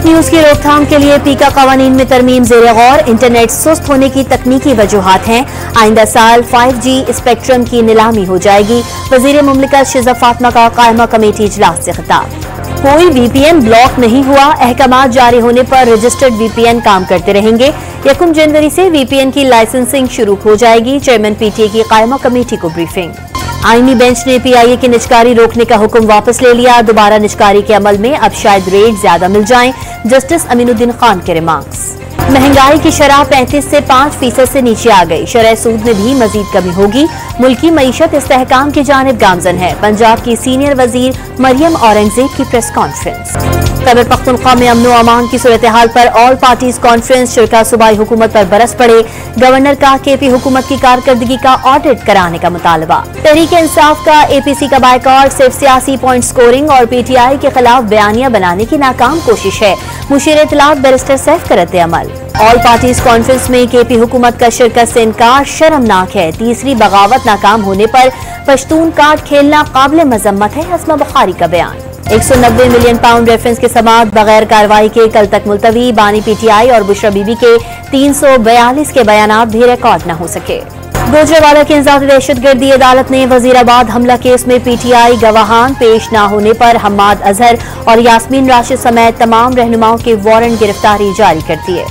Fake news की रोकथाम के लिए पीका कानून में तरमीम ज़ेरे गौर। इंटरनेट सुस्त होने की तकनीकी वजूहात हैं। आइंदा साल 5G स्पेक्ट्रम की नीलामी हो जाएगी। वजीर मुमलिकत शिजा फातिमा का कायमा कमेटी इजलास से खिताब। कोई VPN ब्लॉक नहीं हुआ। अहकामात जारी होने पर रजिस्टर्ड VPN काम करते रहेंगे। 1 जनवरी से VPN की लाइसेंसिंग शुरू हो जाएगी। चेयरमैन PTA की कायमा कमेटी को ब्रीफिंग। आईनी बेंच ने PIA की निजकारी रोकने का हुक्म वापस ले लिया। दोबारा निजकारी के अमल में अब शायद रेट ज्यादा मिल जाएं। जस्टिस अमीनुद्दीन खान के रिमार्क्स। महंगाई की शरह 35 से 5% से नीचे आ गई। शरह सूद में भी मजीद कमी होगी। मुल्की मईशत इस्तेहकाम की जानिब गामजन है। पंजाब की सीनियर वजीर मरियम औरंगजेब की प्रेस कॉन्फ्रेंस। खैबर पख्तूनख्वा में अमन अमान की सूरत हाल पर ऑल पार्टीज कॉन्फ्रेंस। शुरा सूबाई हुकूमत पर बरस पड़े। गवर्नर का KP हुकूमत की कारकर्दगी का ऑडिट कराने का मुतालबा। तहरीक इंसाफ का APC का बायकॉट सिर्फ सियासी पॉइंट स्कोरिंग और PTI के खिलाफ बयानियां बनाने की नाकाम कोशिश है। मुशीर इत्तलात बैरिस्टर सैफ का रद्द-ए-अमल। ऑल पार्टीज कॉन्फ्रेंस में KP हुकूमत का शिरकत से इनकार शर्मनाक है। तीसरी बगावत नाकाम होने पर पश्तून कार्ड खेलना काबिल मजम्मत है। हस्मा बुखारी का बयान। 190 मिलियन पाउंड रेफरेंस के समात बगैर कार्रवाई के कल तक मुलतवी। बानी PTI और बुशरा बीबी के 342 के बयानात भी रिकॉर्ड न हो सके। गुजरावाला की इंजाती दहशतगर्दी अदालत ने वजीराबाद हमला केस में PTI गवाहान पेश न होने पर हम्माद अजहर और यास्मीन राशिद समेत तमाम रहनुमाओं के वारंट गिरफ्तारी जारी कर दिए।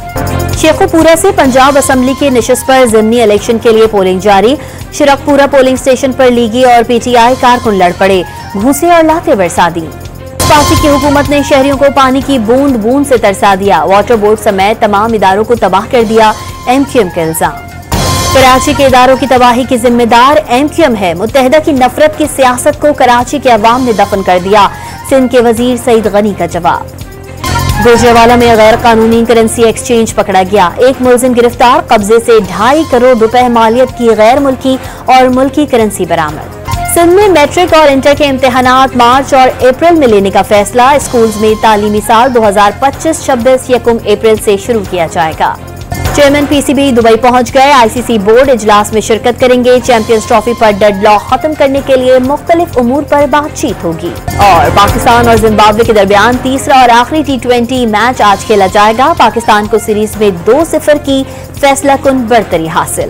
शेखुपुरा से पंजाब असम्बली के निशस्त पर ज़िमनी इलेक्शन के लिए पोलिंग जारी। शिरकपुरा पोलिंग स्टेशन पर लीगी और PTI कारकुन लड़ पड़े। घूंसे और लाते बरसा दी। पार्टी की हुकूमत ने शहरियों को पानी की बूंद बूंद से तरसा दिया। वाटर बोर्ड समेत तमाम इदारों को तबाह कर दिया। MQM का इल्जाम। कराची के इदारों की तबाही की जिम्मेदार MQM है। मुत्तहिदा की नफरत की सियासत को कराची के अवाम ने दफन कर दिया। सिंध के वजीर सईद गनी का जवाब। गुजरावाला में गैर कानूनी करेंसी एक्सचेंज पकड़ा गया। एक मुलजिम गिरफ्तार। कब्जे से 2.5 करोड़ रुपए मालियत की गैर मुल्की और मुल्की करेंसी बरामद। सिंध में मैट्रिक और इंटर के इम्तिहानात मार्च और अप्रैल में लेने का फैसला। स्कूल्स में तालीमी साल 2025-26 1 अप्रैल से शुरू किया जाएगा। चेयरमैन PCB दुबई पहुंच गए। ICC बोर्ड इजलास में शिरकत करेंगे। चैंपियंस ट्रॉफी पर डेडलॉक खत्म करने के लिए मुख्तलिफ उमूर पर बातचीत होगी। और पाकिस्तान और जिम्बाब्वे के दरमियान तीसरा और आखिरी T20 मैच आज खेला जाएगा। पाकिस्तान को सीरीज में 2-0 की फैसला कुन बरतरी हासिल।